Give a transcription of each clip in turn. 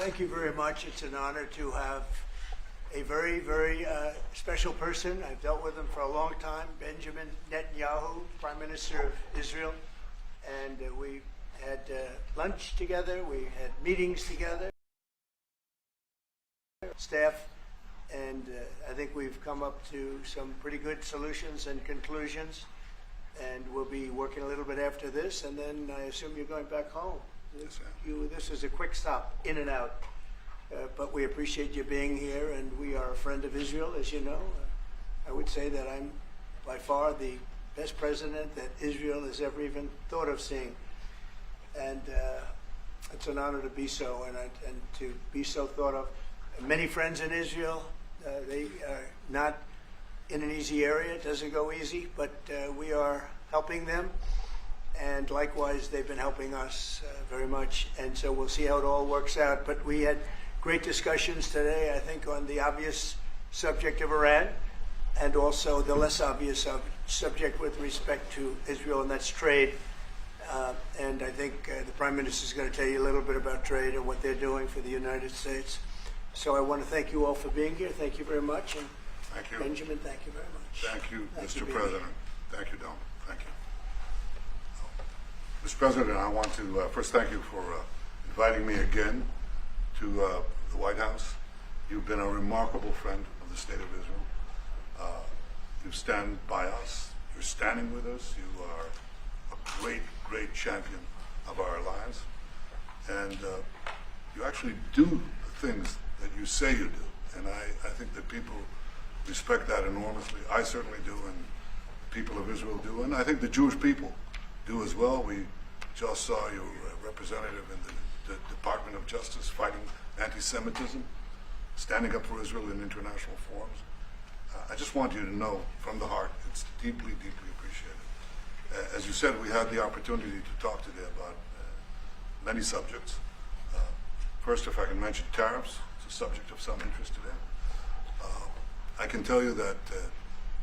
thank you very much. It's an honor to have a very, very special person. I've dealt with him for a long time, Benjamin Netanyahu, Prime Minister of Israel. And we had lunch together, we had meetings together, staff, and I think we've come up to some pretty good solutions and conclusions. And we'll be working a little bit after this, and then I assume you're going back home. Yes, sir. This is a quick stop, in and out. But we appreciate you being here, and we are a friend of Israel, as you know. I would say that I'm by far the best president that Israel has ever even thought of seeing. And it's an honor to be so, and to be so thought of. Many friends in Israel, they are not in an easy area. It doesn't go easy, but we are helping them. And likewise, they've been helping us very much. And so we'll see how it all works out. But we had great discussions today, I think, on the obvious subject of Iran, and also the less obvious subject with respect to Israel, and that's trade. And I think the Prime Minister is going to tell you a little bit about trade and what they're doing for the United States. So I want to thank you all for being here. Thank you very much. And thank you. Benjamin, thank you very much. Thank you, Mr. President. Thank you, Don. Thank you. Mr. President, I want to first thank you for inviting me again to the White House. You've been a remarkable friend of the State of Israel. You stand by us. You're standing with us. You are a great, great champion of our alliance. And you actually do the things that you say you do. And I think that people respect that enormously. I certainly do, and the people of Israel do. And I think the Jewish people do as well. We just saw your representative in the Department of Justice fighting anti-Semitism, standing up for Israel in international forums. I just want you to know from the heart, it's deeply, deeply appreciated. As you said, we had the opportunity to talk today about many subjects. First, if I can mention tariffs, it's a subject of some interest today. I can tell you that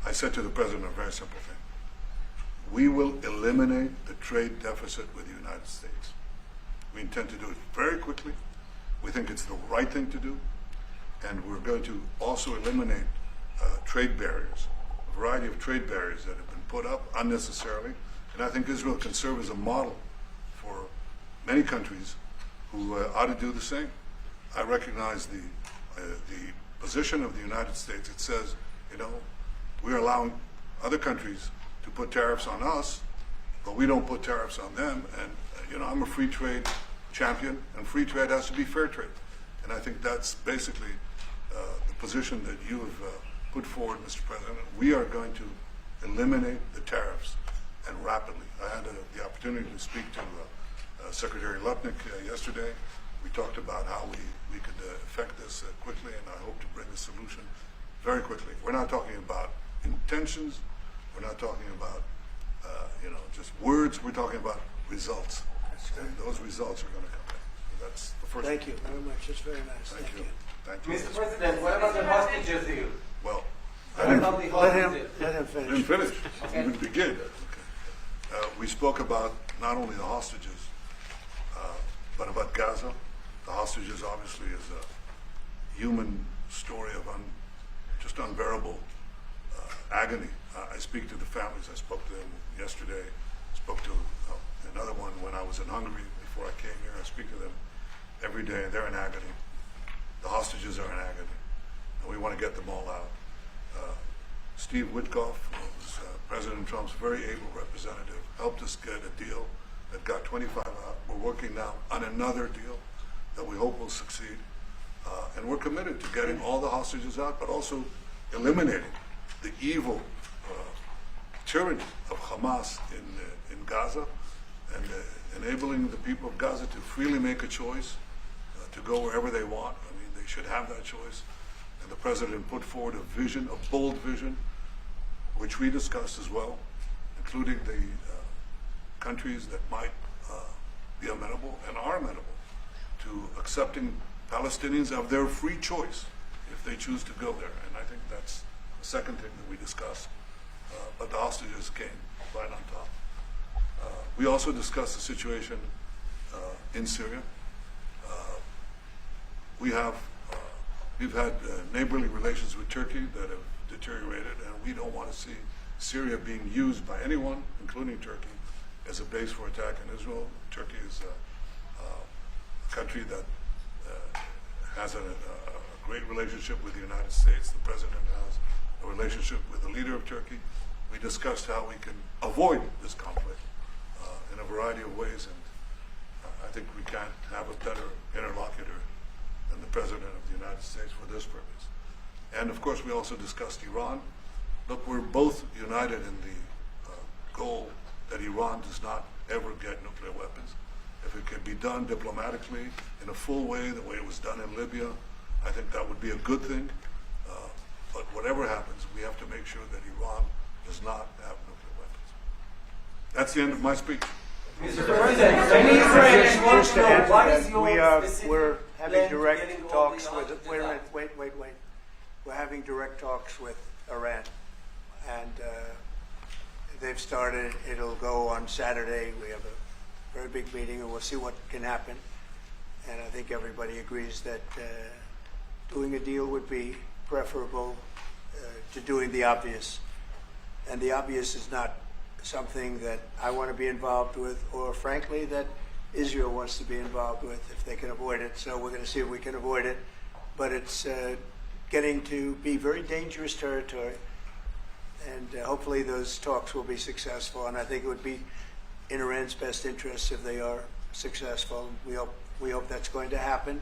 I said to the President a very simple thing. We will eliminate the trade deficit with the United States. We intend to do it very quickly. We think it's the right thing to do. And we're going to also eliminate trade barriers, a variety of trade barriers that have been put up unnecessarily. And I think Israel can serve as a model for many countries who ought to do the same. I recognize the position of the United States. It says, you know, we're allowing other countries to put tariffs on us, but we don't put tariffs on them. And, you know, I'm a free trade champion, and free trade has to be fair trade. And I think that's basically the position that you have put forward, Mr. President. We are going to eliminate the tariffs, and rapidly. I had the opportunity to speak to Secretary Lutnick yesterday. We talked about how we could effect this quickly, and I hope to bring a solution very quickly. We're not talking about intentions. We're not talking about just words. We're talking about results. And those results are going to come in. So that's the first. Thank you very much. It's very nice. Thank you. Thank you. Mr. President, what about the hostages here? Well, What about the Let him hostages? I didn't finish. finish. Okay. Even begin. We spoke about not only the hostages, but about Gaza. The hostages obviously is a human story of just unbearable agony. I speak to the families. I spoke to them yesterday. I spoke to another one when I was in Hungary before I came here. I speak to them every day. They're in agony. The hostages are in agony, and we want to get them all out. Steve Witkoff was President Trump's very able representative, helped us get a deal that got 25 out. We're working now on another deal that we hope will succeed. And we're committed to getting all the hostages out, but also eliminating the evil tyranny of Hamas in Gaza, and enabling the people of Gaza to freely make a choice, to go wherever they want. I mean, they should have that choice. And the President put forward a vision, a bold vision, which we discussed as well, including the countries that might be amenable and are amenable to accepting Palestinians of their free choice if they choose to go there. And I think that's the second thing that we discussed. But the hostages came right on top. We also discussed the situation in Syria. we've had neighborly relations with Turkey that have deteriorated, and we don't want to see Syria being used by anyone, including Turkey, as a base for attack on Israel. Turkey is a country that has a great relationship with the United States. The president has a relationship with the leader of Turkey. We discussed how we can avoid this conflict in a variety of ways, and I think we can't have a better interlocutor than the President of the United States for this purpose. And of course, we also discussed Iran. Look, we're both united in the goal that Iran does not ever get nuclear weapons. If it can be done diplomatically in a full way, the way it was done in Libya, I think that would be a good thing. But whatever happens, we have to make sure that Iran does not have nuclear weapons. That's the end of my speech. Mr. President, many Israelis want Just to to know answer what that, is your we're specific having plan to direct getting all talks the with. hostages Wait a out? minute, wait. We're having direct talks with Iran, and they've started. It'll go on Saturday. We have a very big meeting, and we'll see what can happen. And I think everybody agrees that doing a deal would be preferable to doing the obvious. And the obvious is not something that I want to be involved with, or frankly, that Israel wants to be involved with if they can avoid it. So we're going to see if we can avoid it. But it's getting to be very dangerous territory. And hopefully those talks will be successful. And I think it would be in Iran's best interest if they are successful. We hope that's going to happen.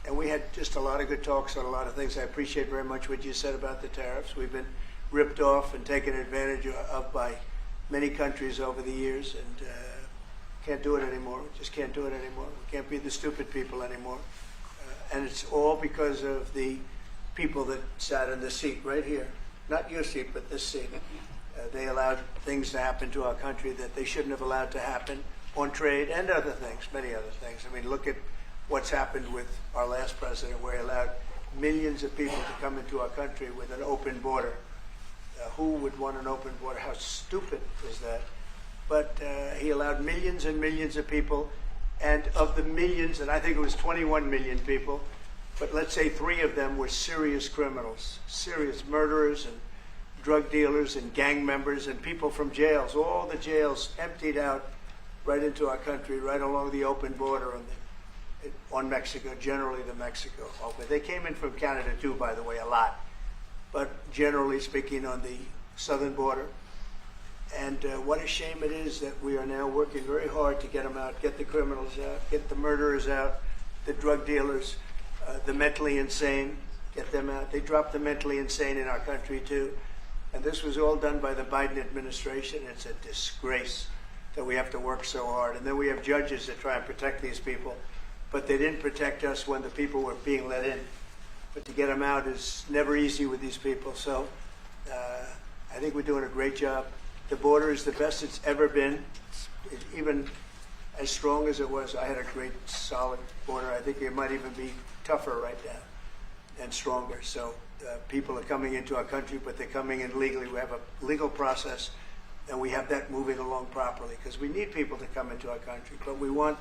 And we had just a lot of good talks on a lot of things. I appreciate very much what you said about the tariffs. We've been ripped off and taken advantage of by many countries over the years, and can't do it anymore. We just can't do it anymore. We can't be the stupid people anymore. And it's all because of the people that sat in the seat right here. Not your seat, but this seat. They allowed things to happen to our country that they shouldn't have allowed to happen on trade and other things, many other things. I mean, look at what's happened with our last president, where he allowed millions of people to come into our country with an open border. Who would want an open border? How stupid is that? But he allowed millions and millions of people, and of the millions, and I think it was 21 million people, but let's say 3 of them were serious criminals, serious murderers and drug dealers and gang members and people from jails. All the jails emptied out right into our country, right along the open border on Mexico, generally the Mexico open. They came in from Canada too, by the way, a lot. But generally speaking, on the southern border. And what a shame it is that we are now working very hard to get them out, get the criminals out, get the murderers out, the drug dealers, the mentally insane, get them out. They dropped the mentally insane in our country too. And this was all done by the Biden administration. It's a disgrace that we have to work so hard. And then we have judges that try and protect these people, but they didn't protect us when the people were being let in. But to get them out is never easy with these people. So I think we're doing a great job. The border is the best it's ever been. It's even as strong as it was. I had a great, solid border. I think it might even be tougher right now and stronger. So people are coming into our country, but they're coming in legally. We have a legal process, and we have that moving along properly, because we need people to come into our country, but we want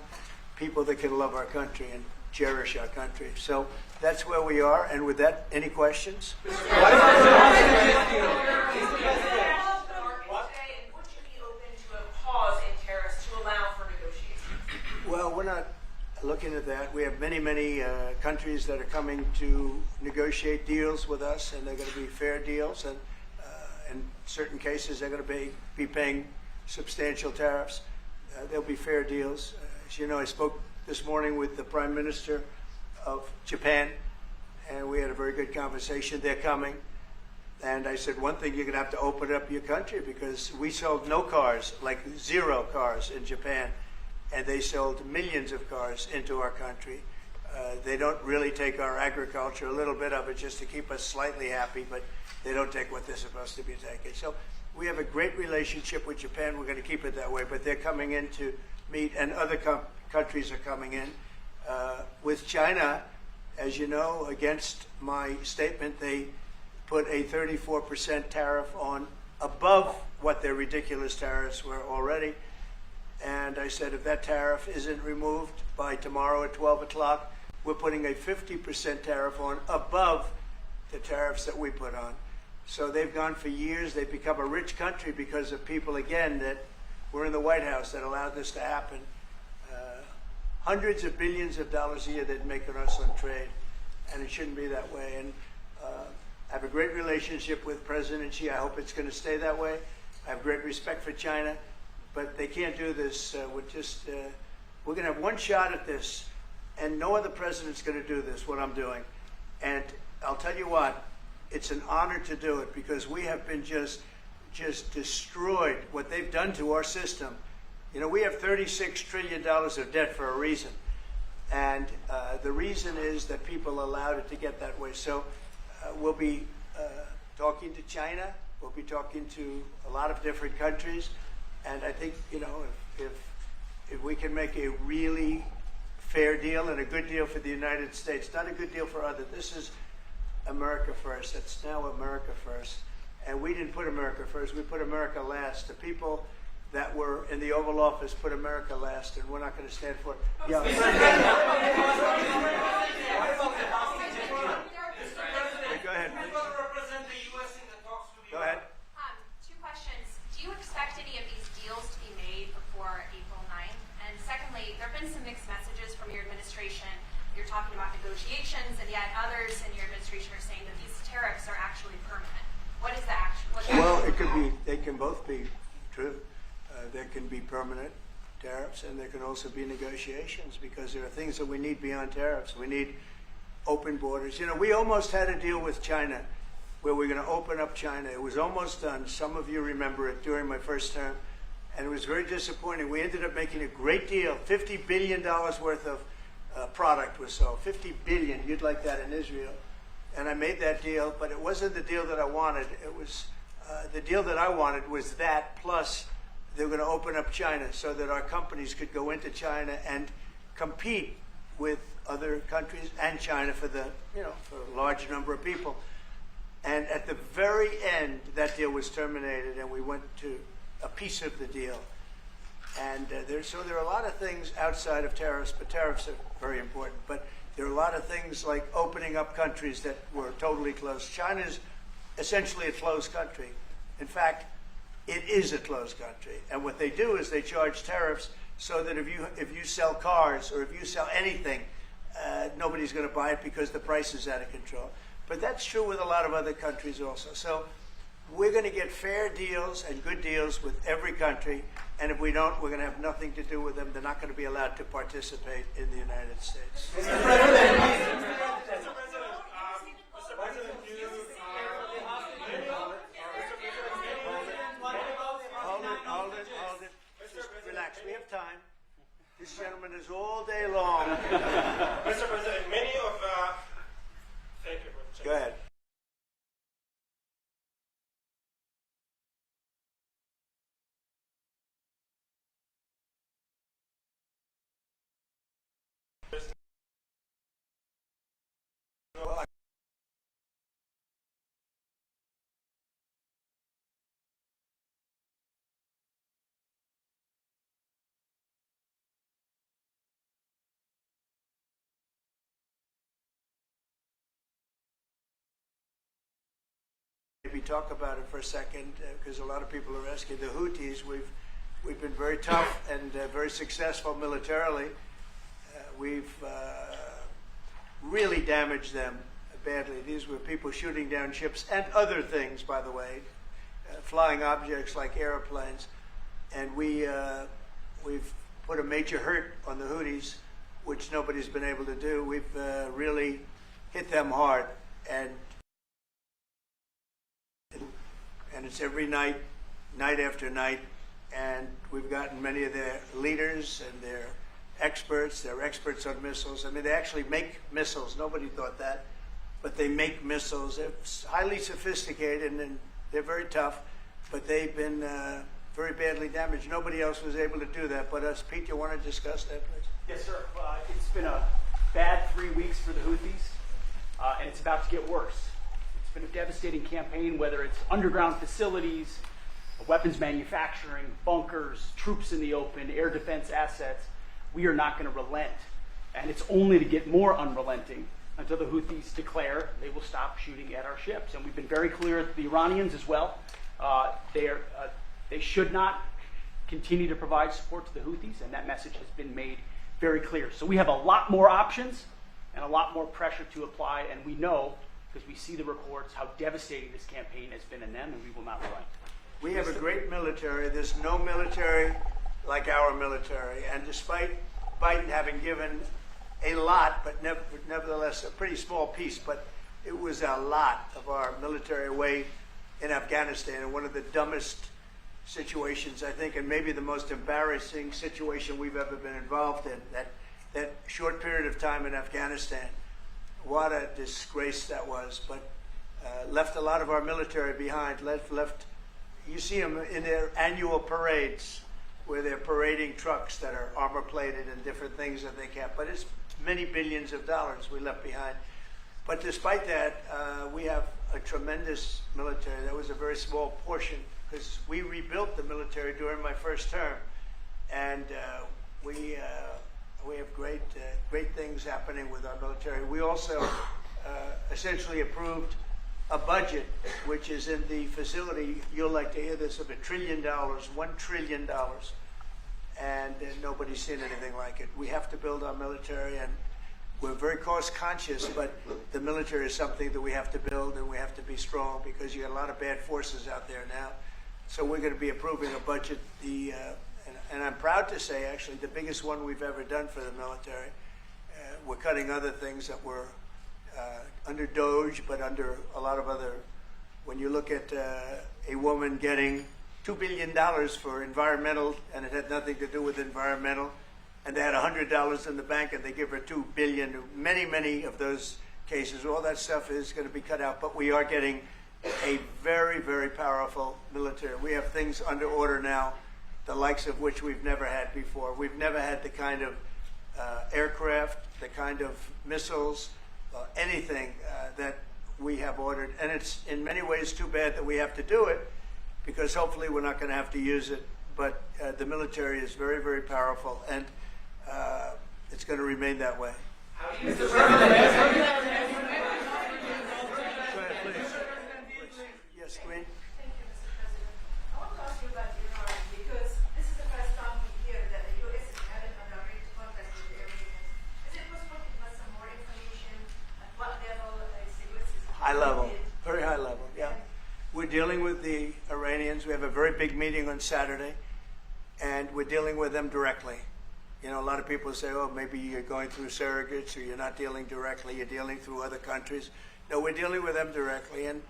people that can love our country and cherish our country. So that's where we are. And with that, any questions? Well, we're not looking at that. We have many countries that are coming to negotiate deals with us, and they're going to be fair deals. And in certain cases, they're going to be paying substantial tariffs. They'll be fair deals. As you know, I spoke this morning with the Prime Minister of Japan, and we had a very good conversation. They're coming. And I said, one thing, you're going to have to open up your country, because we sold no cars, like 0 cars in Japan, and they sold millions of cars into our country. They don't really take our agriculture, a little bit of it just to keep us slightly happy, but they don't take what they're supposed to be taking. So we have a great relationship with Japan. We're going to keep it that way, but they're coming in to meet, and other countries are coming in. With China, as you know, against my statement, they put a 34% tariff on above what their ridiculous tariffs were already. And I said, if that tariff isn't removed by tomorrow at 12 o'clock, we're putting a 50% tariff on above the tariffs that we put on. So they've gone for years. They've become a rich country because of people, again, that were in the White House that allowed this to happen. Hundreds of billions of dollars a year they'd make on us on trade, and it shouldn't be that way. And I have a great relationship with President Xi. I hope it's going to stay that way. I have great respect for China, but they can't do this. We're going to have one shot at this, and no other president's going to do this, what I'm doing. And I'll tell you what, it's an honor to do it because we have been just destroyed what they've done to our system. You know, we have $36 trillion of debt for a reason. And the reason is that people allowed it to get that way. So we'll be talking to China. We'll be talking to a lot of different countries. And I think, you know, if we can make a really fair deal and a good deal for the United States, not a good deal for others. This is America first. It's now America first. And we didn't put America first. We put America last. The people that were in the Oval Office put America last, and we're not going to stand for it. Yeah. Go ahead. Go ahead. Two questions. Do you expect any of these deals to be made before April 9th? And secondly, there have been some mixed messages from your administration. You're talking about negotiations, and yet others in your administration are saying that these tariffs are actually permanent. What is the action? Well, it could be. They can both be true. There can be permanent tariffs, and there can also be negotiations because there are things that we need beyond tariffs. We need open borders. You know, we almost had a deal with China where we're going to open up China. It was almost done. Some of you remember it during my first term, and it was very disappointing. We ended up making a great deal. $50 billion worth of product was sold. $50 billion. You'd like that in Israel. And I made that deal, but it wasn't the deal that I wanted. It was the deal that I wanted was that plus they were going to open up China so that our companies could go into China and compete with other countries and China for the, you know, for a large number of people. And at the very end, that deal was terminated, and we went to a piece of the deal. And there are a lot of things outside of tariffs, but tariffs are very important. But there are a lot of things like opening up countries that were totally closed. China's essentially a closed country. In fact, it is a closed country. And what they do is they charge tariffs so that if you sell cars or if you sell anything, nobody's going to buy it because the price is out of control. But that's true with a lot of other countries also. So we're going to get fair deals and good deals with every country. And if we don't, we're going to have nothing to do with them. They're not going to be allowed to participate in the United States. Mr. President, Hold it. Just relax. We have time. This gentleman is all day long. Mr. President, many of thank you for the check. Go ahead. Maybe talk about it for a second because a lot of people are asking. The Houthis, we've been very tough and very successful militarily. We've really damaged them badly. These were people shooting down ships and other things, by the way, flying objects like airplanes. And we've put a major hurt on the Houthis, which nobody's been able to do. We've really hit them hard. And it's every night, night after night, and we've gotten many of their leaders and their experts. They're experts on missiles. I mean, they actually make missiles. Nobody thought that, but they make missiles. They're highly sophisticated, and they're very tough, but they've been very badly damaged. Nobody else was able to do that but us. Pete, you want to discuss that, please? Yes, sir. It's been a bad 3 weeks for the Houthis, and it's about to get worse. It's been a devastating campaign, whether it's underground facilities, weapons manufacturing, bunkers, troops in the open, air defense assets. We are not going to relent And it's only to get more unrelenting until the Houthis declare they will stop shooting at our ships. And we've been very clear with the Iranians as well. They should not continue to provide support to the Houthis, and that message has been made very clear. So we have a lot more options and a lot more pressure to apply, and we know, because we see the reports, how devastating this campaign has been in them, and we will not relent. We have a great military. There's no military like our military. And despite Biden having given a lot, but nevertheless a pretty small piece, but it was a lot of our military away in Afghanistan, and one of the dumbest situations, I think, and maybe the most embarrassing situation we've ever been involved in, that short period of time in Afghanistan. What a disgrace that was, but left a lot of our military behind. Left. You see them in their annual parades where they're parading trucks that are armor plated and different things that they can't, but it's many billions of dollars we left behind. But despite that, we have a tremendous military. That was a very small portion, because we rebuilt the military during my first term, and we have great things happening with our military. We also essentially approved a budget which is in the facility, you'll like to hear this, of $1 trillion, $1 trillion, and nobody's seen anything like it. We have to build our military, and we're very cost conscious, but the military is something that we have to build, and we have to be strong, because you got a lot of bad forces out there now. So we're going to be approving a budget, and I'm proud to say, actually, the biggest one we've ever done for the military. We're cutting other things that were under DOGE, but under a lot of other. When you look at a woman getting $2 billion for environmental, and it had nothing to do with environmental, and they had $100 in the bank, and they give her $2 billion. Many of those cases, all that stuff is going to be cut out. But we are getting a very, very powerful military. We have things under order now, the likes of which we've never had before. We've never had the kind of aircraft, the kind of missiles, anything that we have ordered. And it's in many ways too bad that we have to do it, because hopefully we're not going to have to use it. But the military is very, very powerful, and it's going to remain that way. Yes, Green? Thank you, Mr. President. I want to ask you about Iran, because this is the first time we hear that the U.S. is having a direct contact with the Iranians. Is it possible to give us some more information at what level is the U.S. is High level, very high level, yeah. We're dealing with the Iranians. We have a very big meeting on Saturday, and we're dealing with them directly. You know, a lot of people say, oh, maybe you're going through surrogates, or you're not dealing directly, you're dealing through other countries. No, we're dealing with them directly, and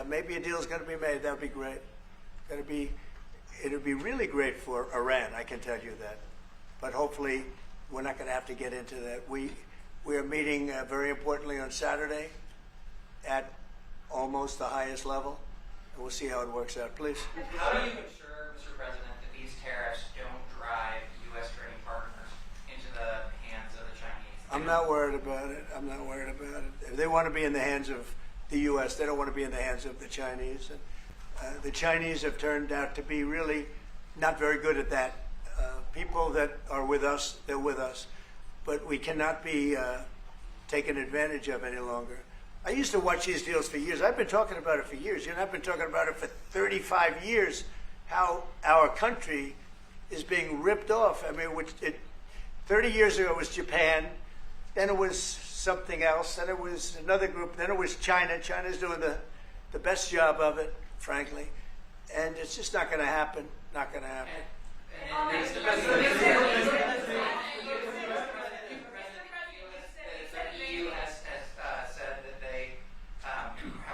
maybe a deal is going to be made. That would be great. It would be really great for Iran, I can tell you that. But hopefully, we're not going to have to get into that. We are meeting very importantly on Saturday at almost the highest level, and we'll see how it works out. Please. How do you ensure, Mr. President, that these tariffs don't drive U.S. trading partners into the hands of the Chinese? I'm not worried about it. I'm not worried about it. If they want to be in the hands of the U.S., they don't want to be in the hands of the Chinese. And, the Chinese have turned out to be really not very good at that. People that are with us, they're with us. But we cannot be taken advantage of any longer. I used to watch these deals for years. I've been talking about it for years. You know, I've been talking about it for 35 years, how our country is being ripped off. I mean, 30 years ago it was Japan, then it was something else, then it was another group, then it was China. China's doing the best job of it, frankly. And it's just not going to happen. Not going to happen. Mr. President, the EU has said that they have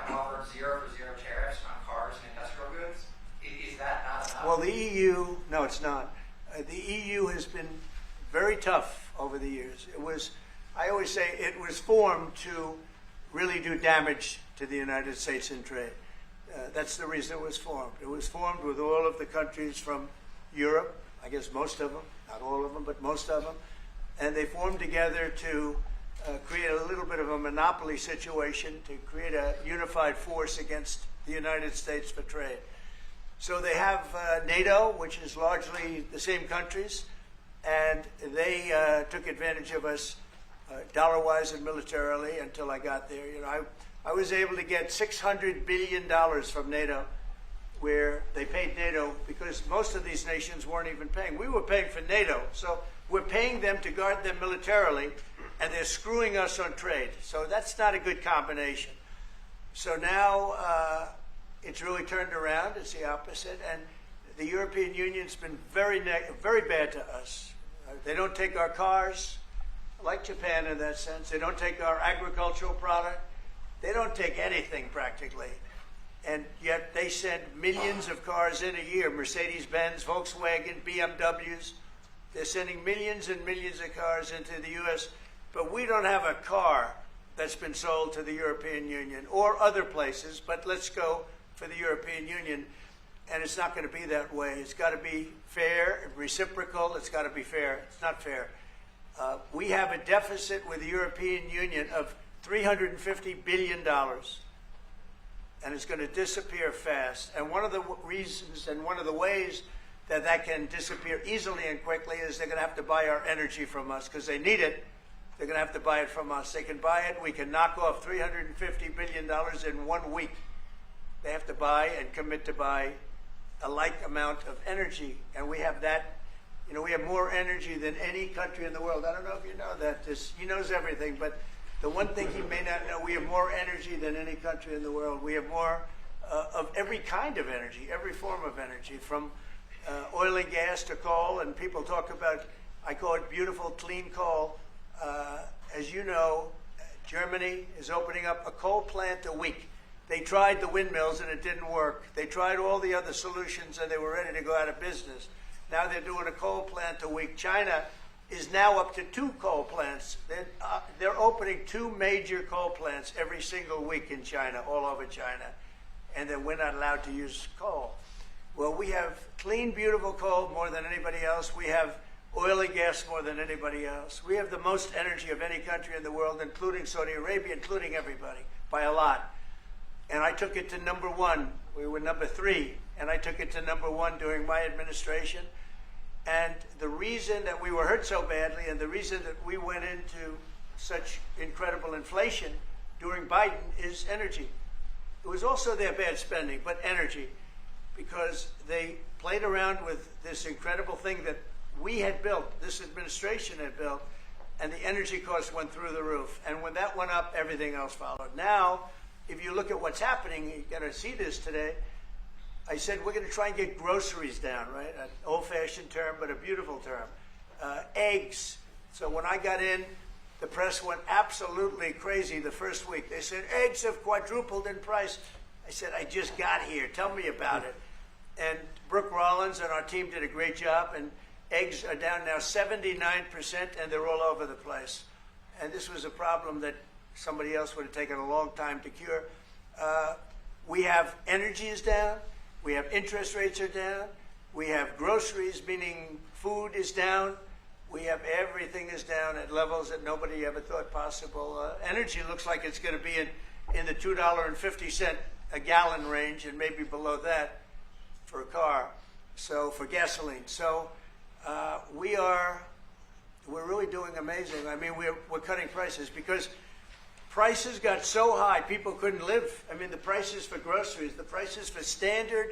offered 0 for 0 tariffs on cars and industrial goods. Is that not enough? Well, the EU, no, it's not. The EU has been very tough over the years. I always say it was formed to really do damage to the United States in trade. That's the reason it was formed. It was formed with all of the countries from Europe, I guess most of them, not all of them, but most of them. And they formed together to create a little bit of a monopoly situation, to create a unified force against the United States for trade. So they have NATO, which is largely the same countries. and they took advantage of us dollar-wise and militarily until I got there. You know, I was able to get $600 billion from NATO, where they paid NATO because most of these nations weren't even paying. We were paying for NATO, so we're paying them to guard them militarily, and they're screwing us on trade. So that's not a good combination. So now it's really turned around. It's the opposite, and the European Union's been very bad to us. They don't take our cars, like Japan in that sense. They don't take our agricultural product. They don't take anything practically. And yet they send millions of cars in a year, Mercedes-Benz, Volkswagen, BMWs. They're sending millions and millions of cars into the U.S., but we don't have a car that's been sold to the European Union or other places, but let's go for the European Union. And it's not going to be that way. It's got to be fair, reciprocal. It's got to be fair. It's not fair. We have a deficit with the European Union of $350 billion. And it's going to disappear fast. And one of the reasons and one of the ways that that can disappear easily and quickly is they're going to have to buy our energy from us because they need it. They're going to have to buy it from us. They can buy it. We can knock off $350 billion in 1 week. They have to buy and commit to buy a like amount of energy. And we have that. You know, we have more energy than any country in the world. I don't know if you know that. He knows everything, but the one thing he may not know, we have more energy than any country in the world. We have more of every kind of energy, every form of energy, from oil and gas to coal. And people talk about, I call it beautiful, clean coal. As you know, Germany is opening up a coal plant a week. They tried the windmills and it didn't work. They tried all the other solutions and they were ready to go out of business. Now they're doing a coal plant a week. China is now up to 2 coal plants. They're opening 2 major coal plants every single week in China, all over China. And then we're not allowed to use coal. Well, we have clean, beautiful coal more than anybody else. We have oil and gas more than anybody else. We have the most energy of any country in the world, including Saudi Arabia, including everybody, by a lot. And I took it to #1. We were #3, and I took it to #1 during my administration. And the reason that we were hurt so badly and the reason that we went into such incredible inflation during Biden is energy. It was also their bad spending, but energy, because they played around with this incredible thing that we had built, this administration had built, and the energy costs went through the roof. And when that went up, everything else followed. Now, if you look at what's happening, you're going to see this today. I said we're going to try and get groceries down, right? An old-fashioned term, but a beautiful term. Eggs. So when I got in, the press went absolutely crazy the first week. They said, eggs have quadrupled in price. I said, I just got here. Tell me about it. And Brooke Rollins and our team did a great job, and eggs are down now 79%, and they're all over the place. And this was a problem that somebody else would have taken a long time to cure. We have energy is down. We have interest rates are down. We have groceries, meaning food is down. We have everything is down at levels that nobody ever thought possible. Energy looks like it's going to be in the $2.50 a gallon range and maybe below that for a car, so for gasoline. So we're really doing amazing. I mean, we're cutting prices because prices got so high, people couldn't live. I mean, the prices for groceries, the prices for standard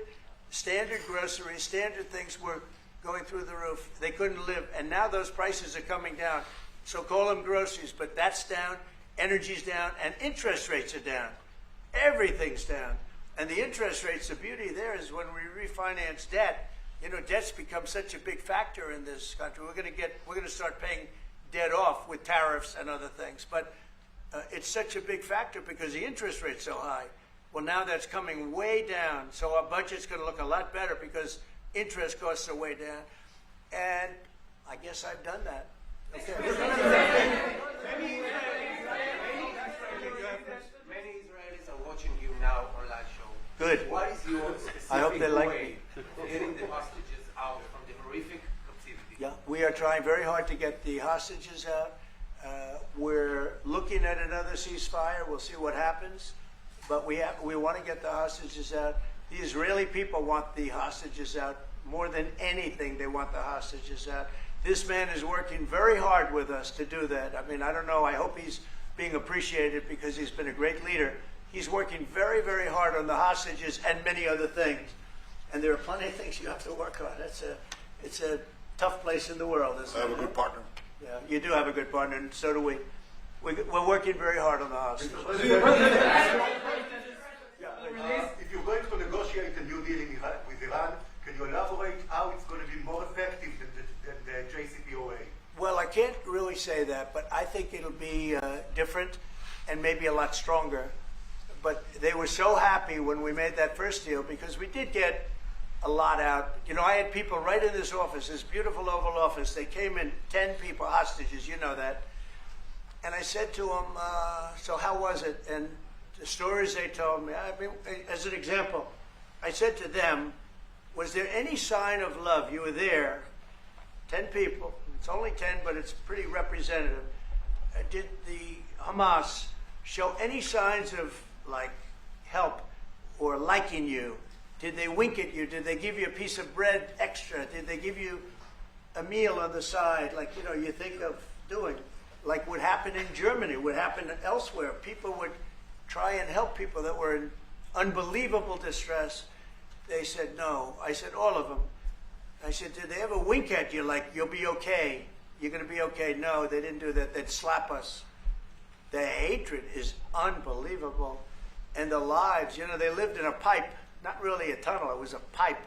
groceries, standard things were going through the roof. They couldn't live. And now those prices are coming down. So call them groceries, but that's down, energy's down, and interest rates are down. Everything's down. And the interest rates, the beauty there is when we refinance debt, you know, debt's become such a big factor in this country. We're going to start paying debt off with tariffs and other things. But it's such a big factor because the interest rate's so high. Well, now that's coming way down. So our budget's going to look a lot better because interest costs are way down. And I guess I've done that. Okay. Many Israelis are watching you now on live show. Good. What is your specific I hope they like way me. of getting the hostages out from the horrific captivity? Yeah, we are trying very hard to get the hostages out. We're looking at another ceasefire. We'll see what happens. But we want to get the hostages out. The Israeli people want the hostages out more than anything. They want the hostages out. This man is working very hard with us to do that. I mean, I don't know. I hope he's being appreciated because he's been a great leader. He's working very, very hard on the hostages and many other things. And there are plenty of things you have to work on. It's a tough place in the world, isn't I it? have a good partner. Yeah, you do have a good partner, and so do we. We're working very hard on the hostages. If you're going to negotiate a new deal with Iran, can you elaborate how it's going to be more effective than the JCPOA? Well, I can't really say that, but I think it'll be different and maybe a lot stronger. But they were so happy when we made that first deal because we did get a lot out. You know, I had people right in this office, this beautiful Oval Office. They came in, 10 people, hostages, you know that. And I said to them, so how was it? And the stories they told me, I mean, as an example, I said to them, was there any sign of love? You were there, 10 people. It's only 10, but it's pretty representative. Did the Hamas show any signs of, like, help or liking you? Did they wink at you? Did they give you a piece of bread extra? Did they give you a meal on the side, like, you know, you think of doing? Like what happened in Germany, what happened elsewhere. People would try and help people that were in unbelievable distress. They said no. I said, all of them. I said, did they ever wink at you like, you'll be okay? You're going to be okay? No, they didn't do that. They'd slap us. The hatred is unbelievable. And the lives, you know, they lived in a pipe, not really a tunnel, it was a pipe.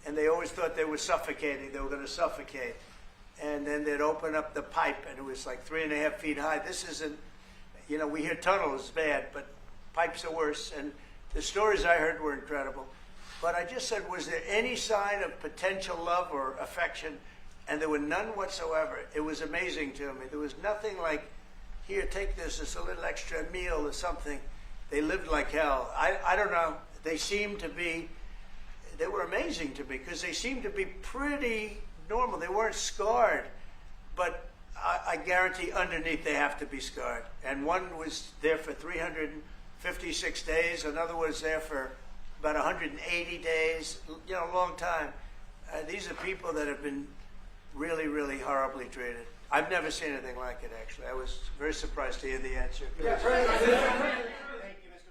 And they always thought they were suffocating. They were going to suffocate. And then they'd open up the pipe, and it was like 3.5 feet high. This isn't, you know, we hear tunnels bad, but pipes are worse. And the stories I heard were incredible. But I just said, was there any sign of potential love or affection? And there were none whatsoever. It was amazing to me. There was nothing like, here, take this, it's a little extra meal or something. They lived like hell. I don't know. They seemed to be, they were amazing to me because they seemed to be pretty normal. They weren't scarred, but I guarantee underneath they have to be scarred. And one was there for 356 days. Another was there for about 180 days, you know, a long time. These are people that have been really, really horribly treated. I've never seen anything like it, actually. I was very surprised to hear the answer. Thank you, Mr.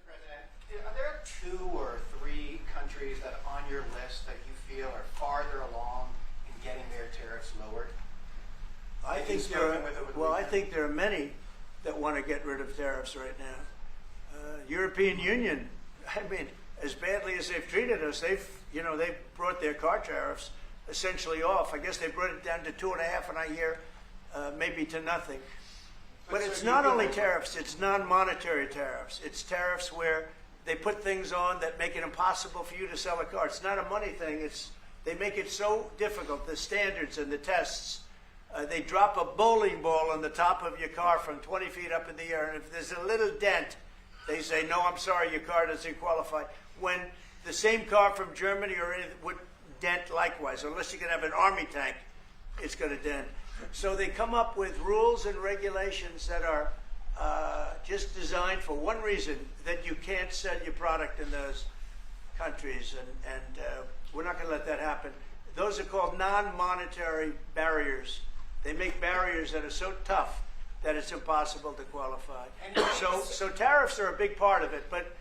President. Are there 2 or 3 countries that are on your list that you feel are farther along in getting their tariffs lowered? I think there are many that want to get rid of tariffs right now. European Union, I mean, as badly as they've treated us, they've brought their car tariffs essentially off. I guess they brought it down to 2.5, and I hear maybe to nothing. But it's not only tariffs, it's non-monetary tariffs. It's tariffs where they put things on that make it impossible for you to sell a car. It's not a money thing. They make it so difficult, the standards and the tests. They drop a bowling ball on the top of your car from 20 feet up in the air, and if there's a little dent, they say, no, I'm sorry, your car doesn't qualify. When the same car from Germany or anything would dent likewise. Unless you can have an army tank, it's going to dent. So they come up with rules and regulations that are just designed for one reason, that you can't sell your product in those countries. And we're not going to let that happen. Those are called non-monetary barriers. They make barriers that are so tough that it's impossible to qualify. So tariffs are a big part of it, but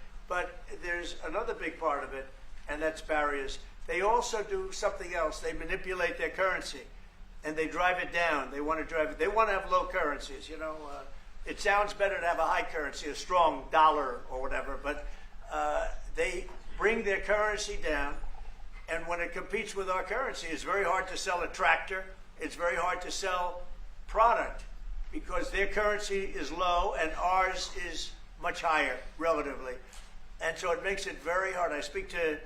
there's another big part of it, and that's barriers. They also do something else. They manipulate their currency, and they drive it down. They want to have low currencies. You know, it sounds better to have a high currency, a strong dollar or whatever, but they bring their currency down, and when it competes with our currency, it's very hard to sell a tractor. It's very hard to sell product because their currency is low and ours is much higher relatively. And so it makes it very hard. I speak to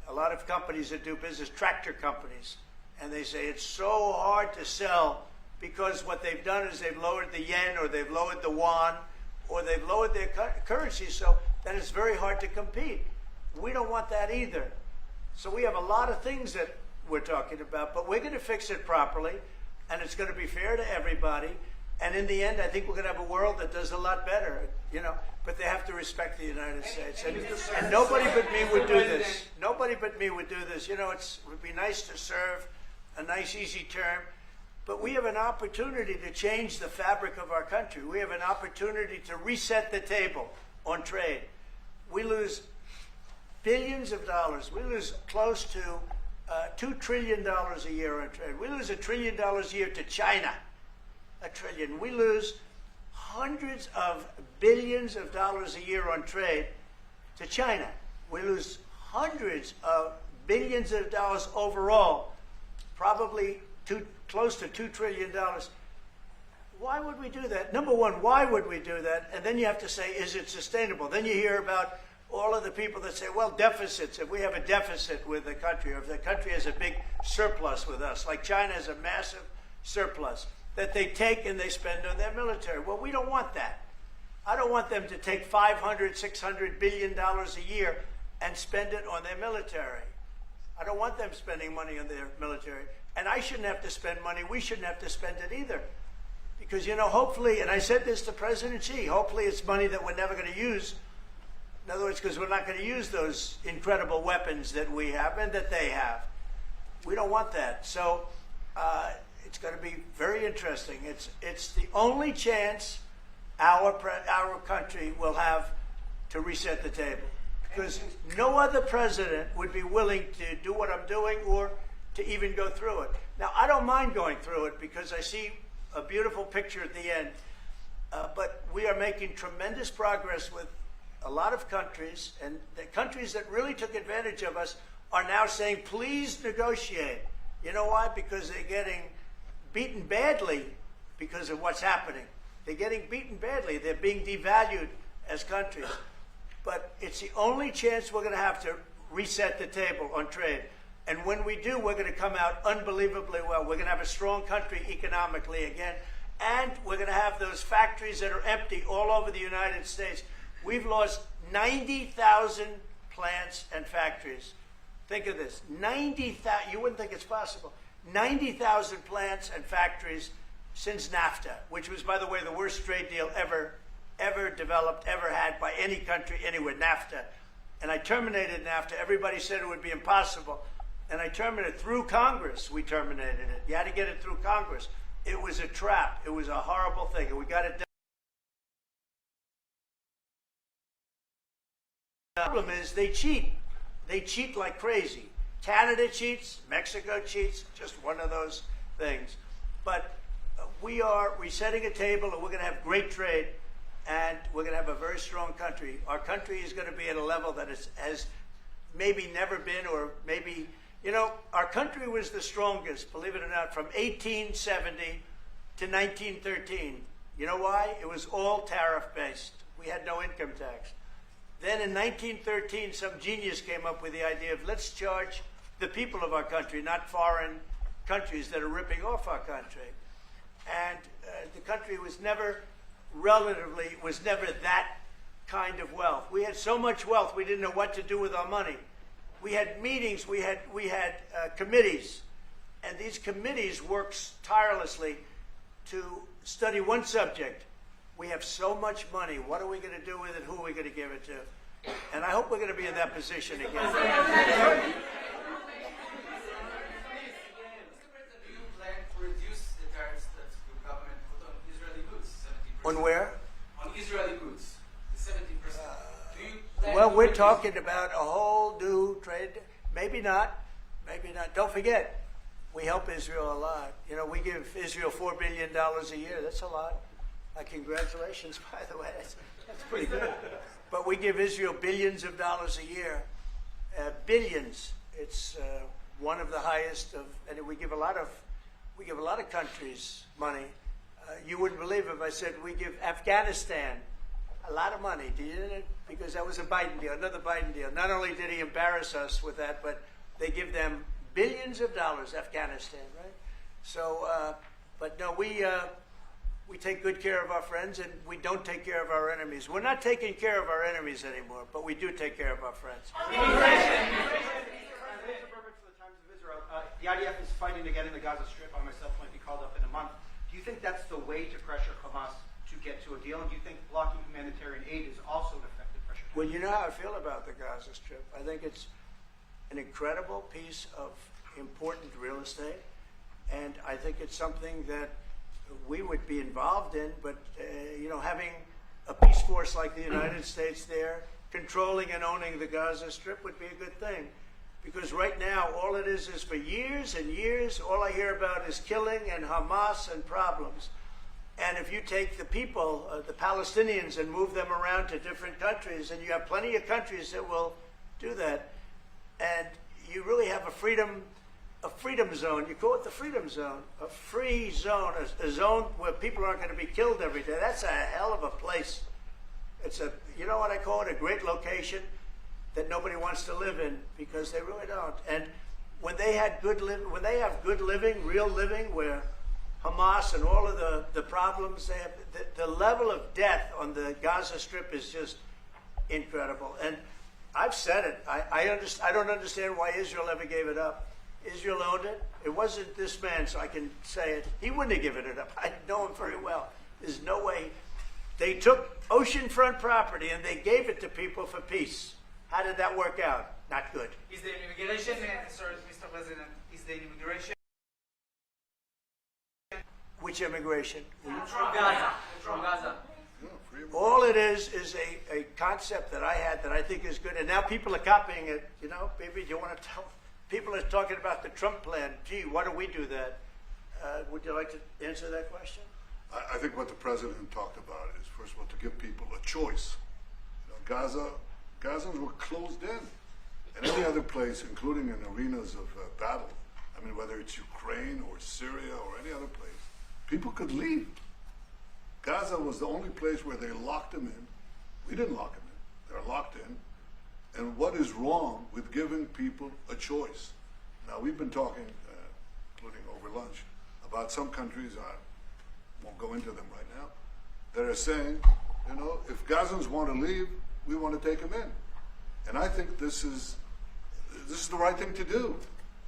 a lot of companies that do business, tractor companies, and they say it's so hard to sell because what they've done is they've lowered the yen or they've lowered the yuan or they've lowered their currency, so then it's very hard to compete. We don't want that either. So we have a lot of things that we're talking about, but we're going to fix it properly, and it's going to be fair to everybody. And in the end, I think we're going to have a world that does a lot better, you know. But they have to respect the United States, and nobody but me would do this. Nobody but me would do this. You know, it would be nice to serve, a nice, easy term. But we have an opportunity to change the fabric of our country. We have an opportunity to reset the table on trade. We lose billions of dollars. We lose close to $2 trillion a year on trade. We lose $1 trillion a year to China. $1 trillion. We lose hundreds of billions of dollars a year on trade to China. We lose hundreds of billions of dollars overall, probably close to $2 trillion. Why would we do that? Number one, why would we do that? And then you have to say, is it sustainable? Then you hear about all of the people that say, well, deficits. If we have a deficit with the country, or if the country has a big surplus with us, like China has a massive surplus, that they take and they spend on their military. Well, we don't want that. I don't want them to take $500, $600 billion a year and spend it on their military. I don't want them spending money on their military. And I shouldn't have to spend money. We shouldn't have to spend it either. Because, you know, hopefully, and I said this to President Xi, hopefully it's money that we're never going to use. In other words, because we're not going to use those incredible weapons that we have and that they have. We don't want that. So it's going to be very interesting. It's the only chance our country will have to reset the table. Because no other president would be willing to do what I'm doing or to even go through it. Now, I don't mind going through it because I see a beautiful picture at the end. But we are making tremendous progress with a lot of countries, and the countries that really took advantage of us are now saying, please negotiate. You know why? Because they're getting beaten badly because of what's happening. They're getting beaten badly. They're being devalued as countries. But it's the only chance we're going to have to reset the table on trade. And when we do, we're going to come out unbelievably well. We're going to have a strong country economically again. And we're going to have those factories that are empty all over the United States. We've lost 90,000 plants and factories. Think of this, 90,000, you wouldn't think it's possible. 90,000 plants and factories since NAFTA, which was, by the way, the worst trade deal ever developed, ever had by any country anywhere, NAFTA. And I terminated NAFTA. Everybody said it would be impossible. And I terminated it through Congress. We terminated it. You had to get it through Congress. It was a trap. It was a horrible thing. And we got it done. The problem is they cheat. They cheat like crazy. Canada cheats. Mexico cheats. Just one of those things. But we are resetting a table, and we're going to have great trade. And we're going to have a very strong country. Our country is going to be at a level that has maybe never been, or maybe, you know, our country was the strongest, believe it or not, from 1870 to 1913. You know why? It was all tariff-based. We had no income tax. Then in 1913, some genius came up with the idea of let's charge the people of our country, not foreign countries that are ripping off our country. And the country was never that kind of wealth. We had so much wealth, we didn't know what to do with our money. We had meetings, we had committees, and these committees worked tirelessly to study one subject. We have so much money. What are we going to do with it? Who are we going to give it to? And I hope we're going to be in that position again. Mr. President, do you plan to reduce the tariffs that the government put on Israeli goods, 70%? On where? On Israeli goods, the 70%. Do you plan Well, to we're reduce- talking about a whole new trade. Maybe not. Maybe not. Don't forget, we help Israel a lot. You know, we give Israel $4 billion a year. That's a lot. Congratulations, by the way. That's pretty good. But we give Israel billions of dollars a year. Billions. It's one of the highest of, and we give a lot of countries money. You wouldn't believe if I said we give Afghanistan a lot of money. Do you? Because that was a Biden deal, another Biden deal. Not only did he embarrass us with that, but they give them billions of dollars, Afghanistan, right? So, but no, we take good care of our friends, and we don't take care of our enemies. We're not taking care of our enemies anymore, but we do take care of our friends. The IDF is fighting again in the Gaza Strip. I myself might be called up in a month. Do you think that's the way to pressure Hamas to get to a deal? And do you think blocking humanitarian aid is also an effective pressure? Well, you know how I feel about the Gaza Strip. I think it's an incredible piece of important real estate. And I think it's something that we would be involved in, but having a peace force like the United States there, controlling and owning the Gaza Strip would be a good thing. Because right now, all it is for years and years, all I hear about is killing and Hamas and problems. And if you take the people, the Palestinians, and move them around to different countries, and you have plenty of countries that will do that, and you really have a freedom zone. You call it the freedom zone, a free zone, a zone where people aren't going to be killed every day. That's a hell of a place. It's you know what I call it, a great location that nobody wants to live in, because they really don't. And when they have good living, real living, where Hamas and all of the problems they have, the level of death on the Gaza Strip is just incredible. And I've said it. I don't understand why Israel ever gave it up. Israel owned it. It wasn't this man, so I can say it. He wouldn't have given it up. I know him very well. There's no way. They took oceanfront property and they gave it to people for peace. How did that work out? Not good. Is the immigration, sorry, Mr. President, is the immigration Which immigration? from Gaza? From Gaza. All it is a concept that I had that I think is good, and now people are copying it. Maybe you want to tell. People are talking about the Trump plan. Gee, why don't we do that? Would you like to answer that question? I think what the president talked about is, first of all, to give people a choice. Gazans were closed in. And any other place, including in arenas of battle, I mean, whether it's Ukraine or Syria or any other place, people could leave. Gaza was the only place where they locked them in. We didn't lock them in. They're locked in. And what is wrong with giving people a choice? Now, we've been talking, including over lunch, about some countries, I won't go into them right now, that are saying, if Gazans want to leave, we want to take them in. And I think this is the right thing to do.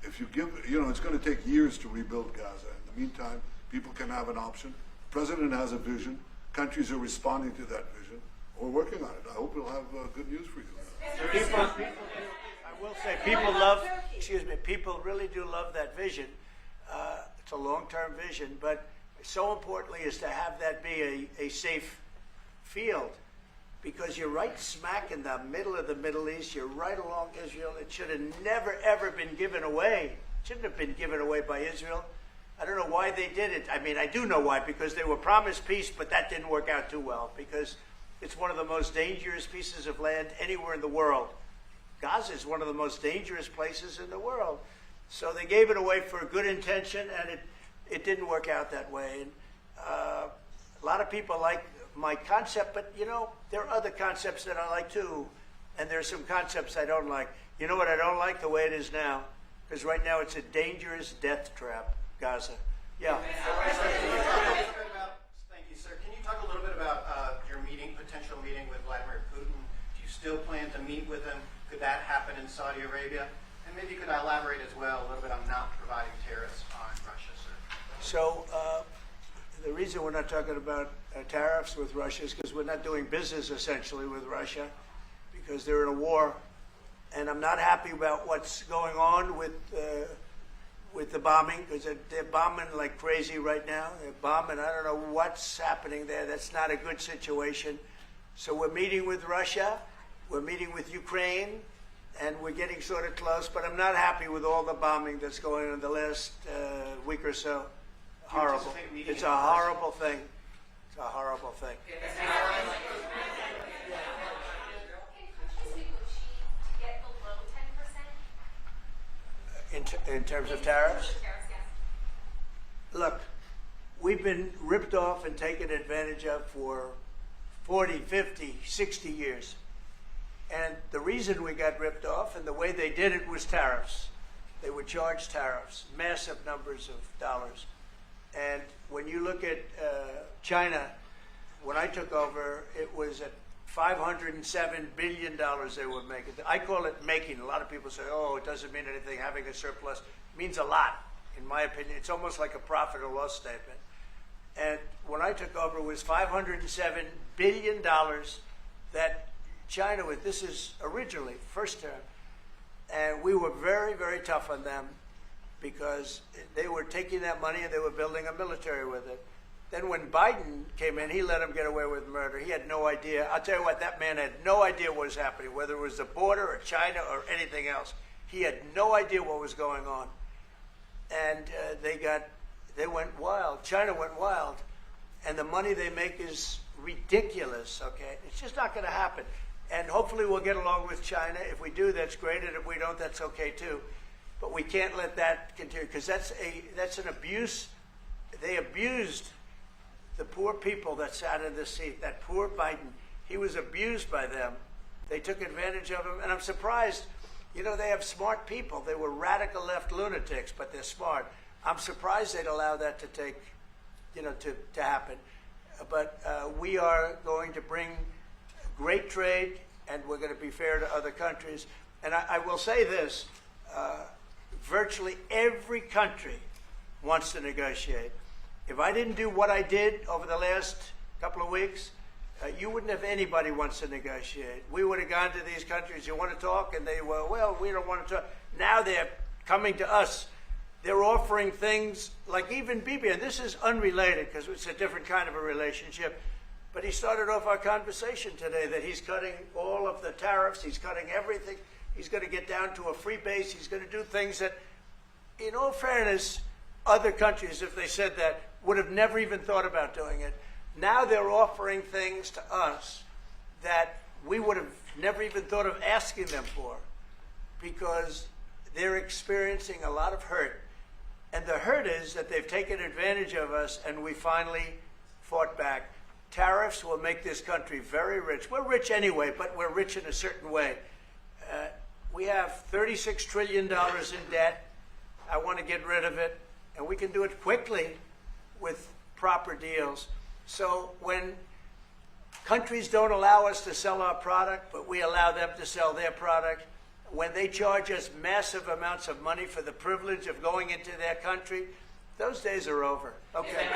If you give, it's going to take years to rebuild Gaza. In the meantime, people can have an option. The president has a vision. Countries are responding to that vision. We're working on it. I hope we'll have good news for you. I will say, people really do love that vision. It's a long-term vision, but so importantly is to have that be a safe field, because you're right smack in the middle of the Middle East. You're right along Israel. It should have never, ever been given away. It shouldn't have been given away by Israel. I don't know why they did it. I mean, I do know why, because they were promised peace, but that didn't work out too well, because it's one of the most dangerous pieces of land anywhere in the world. Gaza is one of the most dangerous places in the world. So they gave it away for a good intention, and it didn't work out that way. And a lot of people like my concept, but there are other concepts that I like too, and there are some concepts I don't like. You know what I don't like? The way it is now, because right now it's a dangerous death trap, Gaza. Yeah. Thank you, sir. Can you talk a little bit about your potential meeting with Vladimir Putin? Do you still plan to meet with him? Could that happen in Saudi Arabia? And maybe you could elaborate as well a little bit on not providing tariffs on Russia, sir. So the reason we're not talking about tariffs with Russia is because we're not doing business essentially with Russia, because they're in a war, and I'm not happy about what's going on with the bombing, because they're bombing like crazy right now. They're bombing. I don't know what's happening there. That's not a good situation. So we're meeting with Russia. We're meeting with Ukraine, and we're getting sort of close, but I'm not happy with all the bombing that's going on in the last week or so. Horrible. It's a horrible thing. It's a horrible thing. Can countries negotiate to get below 10%? In terms of tariffs? Yes. Look, we've been ripped off and taken advantage of for 40, 50, 60 years. And the reason we got ripped off and the way they did it was tariffs. They would charge tariffs, massive numbers of dollars. And when you look at China, when I took over, it was at $507 billion they were making. I call it making. A lot of people say, oh, it doesn't mean anything, having a surplus. It means a lot, in my opinion. It's almost like a profit or loss statement. And when I took over, it was $507 billion that China was, this is originally, first term. And we were very, very tough on them because they were taking that money and they were building a military with it. Then when Biden came in, he let him get away with murder. He had no idea. I'll tell you what, that man had no idea what was happening, whether it was the border or China or anything else. He had no idea what was going on. And they went wild. China went wild. And the money they make is ridiculous, okay? It's just not going to happen. And hopefully we'll get along with China. If we do, that's great. And if we don't, that's okay too. But we can't let that continue, because that's an abuse. They abused the poor people that sat in this seat. That poor Biden, he was abused by them. They took advantage of him. And I'm surprised, they have smart people. They were radical left lunatics, but they're smart. I'm surprised they'd allow that to take, to happen. But we are going to bring great trade, and we're going to be fair to other countries. And I will say this, virtually every country wants to negotiate. If I didn't do what I did over the last couple of weeks, you wouldn't have anybody wants to negotiate. We would have gone to these countries, you want to talk? And they were, well, we don't want to talk. Now they're coming to us. They're offering things like even Bibi, and this is unrelated because it's a different kind of a relationship, but he started off our conversation today that he's cutting all of the tariffs, he's cutting everything, he's going to get down to a free base, he's going to do things that, in all fairness, other countries, if they said that, would have never even thought about doing it. Now they're offering things to us that we would have never even thought of asking them for, because they're experiencing a lot of hurt. And the hurt is that they've taken advantage of us, and we finally fought back. Tariffs will make this country very rich. We're rich anyway, but we're rich in a certain way. We have $36 trillion in debt. I want to get rid of it, and we can do it quickly with proper deals. So when countries don't allow us to sell our product, but we allow them to sell their product, when they charge us massive amounts of money for the privilege of going into their country, those days are over. Okay.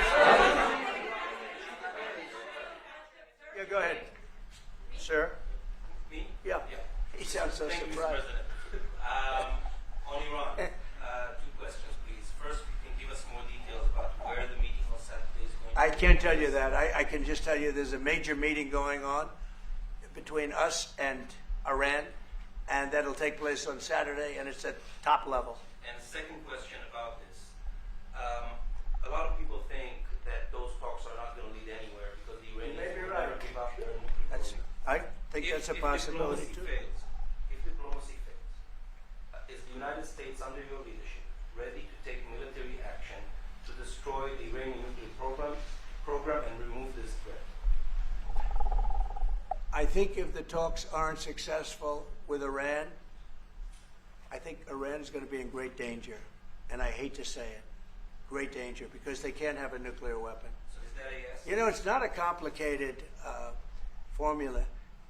Yeah, go ahead. Sir? Me? Yeah. He sounds so Thank surprised. you, Mr. President. On Iran, two questions, please. First, you can give us more details about where the meeting on Saturday is going to I can't tell you that. I can just tell you there's a major meeting going on between us and Iran, and that'll take place on Saturday, and it's at top level. And second question about this. A lot of people think that those talks are not going to lead anywhere because the Iranians will never give up their nuclear program. I think that's a possibility too. If diplomacy fails, is the United States, under your leadership, ready to take military action to destroy the Iranian nuclear program and remove this threat? I think if the talks aren't successful with Iran, I think Iran is going to be in great danger. And I hate to say it, great danger, because they can't have a nuclear weapon. So is that a yes? It's not a complicated formula.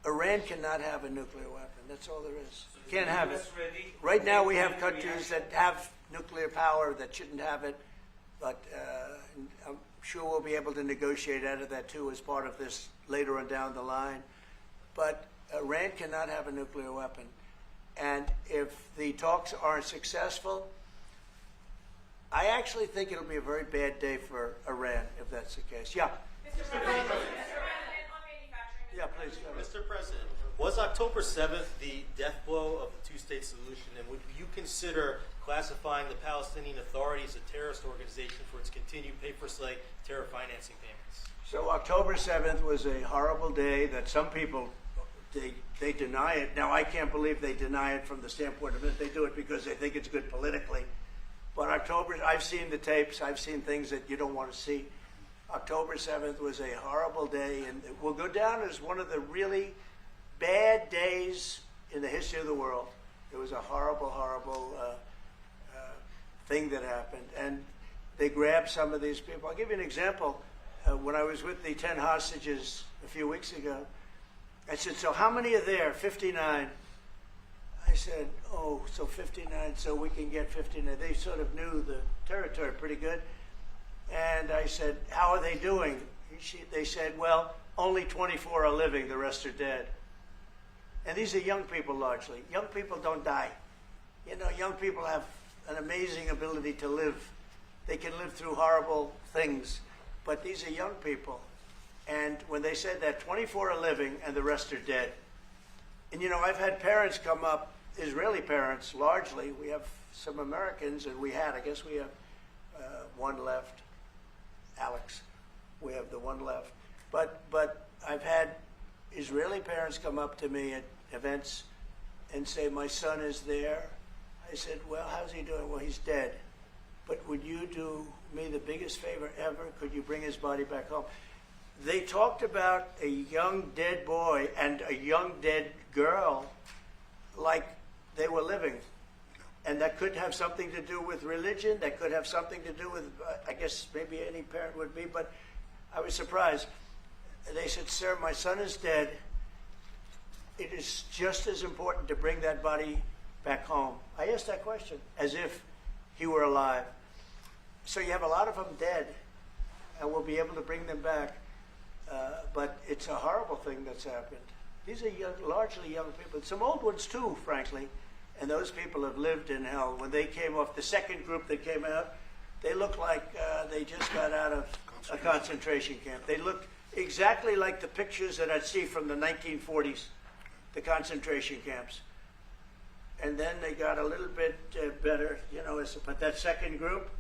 Iran cannot have a nuclear weapon. That's all there is. So Can't have it. ready Right to now take we have military countries action? that have nuclear power that shouldn't have it, but I'm sure we'll be able to negotiate out of that too as part of this later on down the line. But Iran cannot have a nuclear weapon. And if the talks aren't successful, I actually think it'll be a very bad day for Iran if that's the case. Yeah. Mr. President, on manufacturing. Yeah, please. Go ahead. Mr. President, was October 7th the death blow of the two-state solution, and would you consider classifying the Palestinian Authority as a terrorist organization for its continued pay-for-slay terror financing payments? So October 7th was a horrible day that some people, they deny it. Now, I can't believe they deny it from the standpoint of it. They do it because they think it's good politically. But I've seen the tapes. I've seen things that you don't want to see. October 7th was a horrible day, and it will go down as one of the really bad days in the history of the world. It was a horrible, horrible thing that happened. And they grabbed some of these people. I'll give you an example. When I was with the 10 hostages a few weeks ago, I said, so how many are there? 59. I said, oh, so 59, so we can get 59. They sort of knew the territory pretty good. And I said, how are they doing? They said, well, only 24 are living, the rest are dead. And these are young people largely. Young people don't die. Young people have an amazing ability to live. They can live through horrible things, but these are young people. And when they said that 24 are living and the rest are dead. And you know, I've had parents come up, Israeli parents largely. We have some Americans, and I guess we have one left, Alex. We have the one left. But I've had Israeli parents come up to me at events and say, my son is there. I said, well, how's he doing? Well, he's dead. But would you do me the biggest favor ever? Could you bring his body back home? They talked about a young dead boy and a young dead girl like they were living. And that could have something to do with religion. That could have something to do with, I guess maybe any parent would be, but I was surprised. They said, sir, my son is dead. It is just as important to bring that body back home. I asked that question as if he were alive. So you have a lot of them dead, and we'll be able to bring them back. But it's a horrible thing that's happened. These are largely young people. Some old ones too, frankly. And those people have lived in hell. When they came off, the second group that came out, they looked like they just got out of a concentration camp. They looked exactly like the pictures that I'd see from the 1940s, the concentration camps. And then they got a little bit better, you know. But that second group,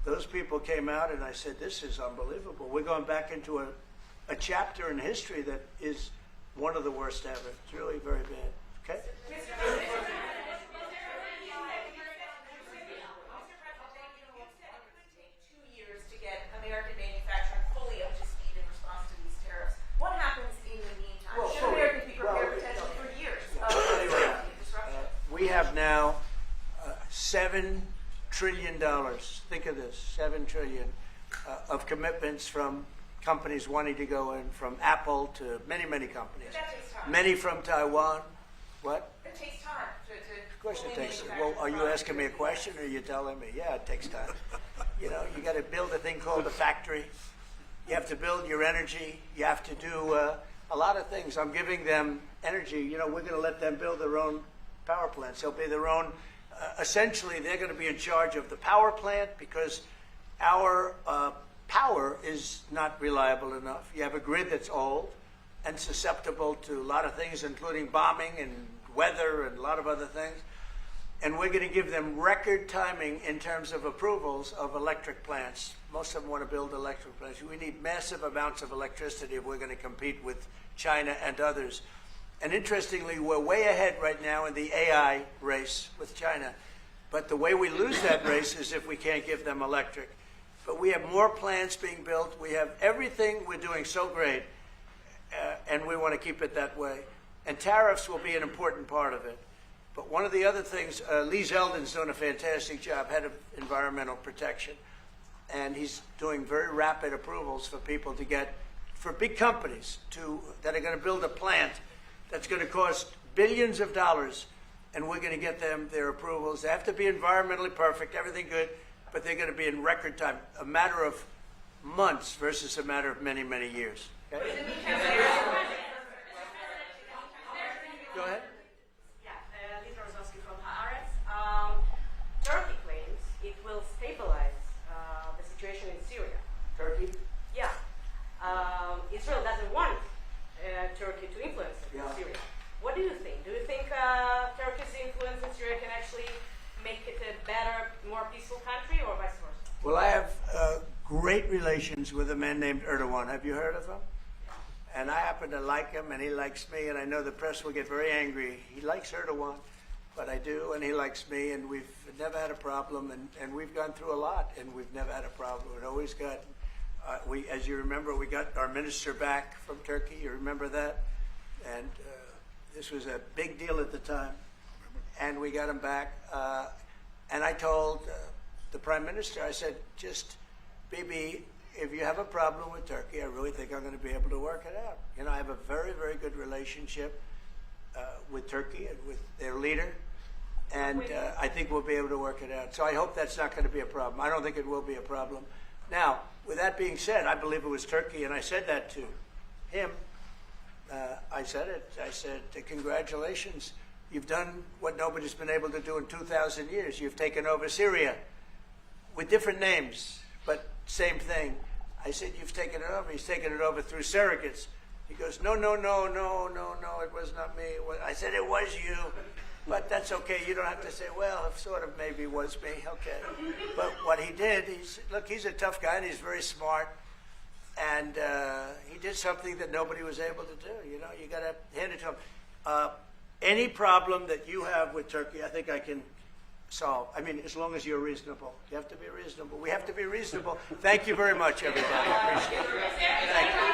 those people came out, and I said, this is unbelievable. We're going back into a chapter in history that is one of the worst ever. It's really very bad. Okay? We have now $7 trillion. Think of this, $7 trillion of commitments from companies wanting to go in, from Apple to many, many companies. But that takes time. Many from Taiwan. What? It takes time to Of course it takes. Well, are you asking me a question, or are you telling me? Yeah, it takes time. You know, you got to build a thing called a factory. You have to build your energy. You have to do a lot of things. I'm giving them energy. You know, we're going to let them build their own power plants. They'll be their own. Essentially, they're going to be in charge of the power plant because our power is not reliable enough. You have a grid that's old and susceptible to a lot of things, including bombing and weather and a lot of other things. And we're going to give them record timing in terms of approvals of electric plants. Most of them want to build electric plants. We need massive amounts of electricity if we're going to compete with China and others. And interestingly, we're way ahead right now in the AI race with China. But the way we lose that race is if we can't give them electric. But we have more plants being built. We have everything. We're doing so great. And we want to keep it that way. And tariffs will be an important part of it. But one of the other things, Lee Zeldin's doing a fantastic job, head of environmental protection. And he's doing very rapid approvals for people to get, for big companies that are going to build a plant that's going to cost billions of dollars, and we're going to get them their approvals. They have to be environmentally perfect, everything good, but they're going to be in record time, a matter of months versus a matter of many, many years. Okay? Go ahead. Turkey claims it will stabilize the situation in Syria. Turkey? Yeah. Israel doesn't want Turkey to influence Syria. What do you think? Do you think Turkey's influence in Syria can actually make it a better, more peaceful country, or vice versa? Well, I have great relations with a man named Erdogan. Have you heard of him? And I happen to like him, and he likes me, and I know the press will get very angry. He likes Erdogan, but I do, and he likes me, and we've never had a problem, and we've gone through a lot, and we've never had a problem. We've always got, as you remember, we got our minister back from Turkey. You remember that? And this was a big deal at the time, and we got him back. And I told the prime minister, I said, just, Bibi, if you have a problem with Turkey, I really think I'm going to be able to work it out. You know, I have a very, very good relationship with Turkey and with their leader, and I think we'll be able to work it out. So I hope that's not going to be a problem. I don't think it will be a problem. Now, with that being said, I believe it was Turkey, and I said that to him. I said it. I said, congratulations. You've done what nobody's been able to do in 2,000 years. You've taken over Syria with different names, but same thing. I said, you've taken it over. He's taken it over through surrogates. He goes, no, it was not me. I said, it was you. But that's okay. You don't have to say, well, it sort of maybe was me. Okay. But what he did, look, he's a tough guy and he's very smart. And he did something that nobody was able to do. You know, you got to hand it to him. Any problem that you have with Turkey, I think I can solve. I mean, as long as you're reasonable. You have to be reasonable. We have to be reasonable. Thank you very much, everybody. Appreciate it. Thank you.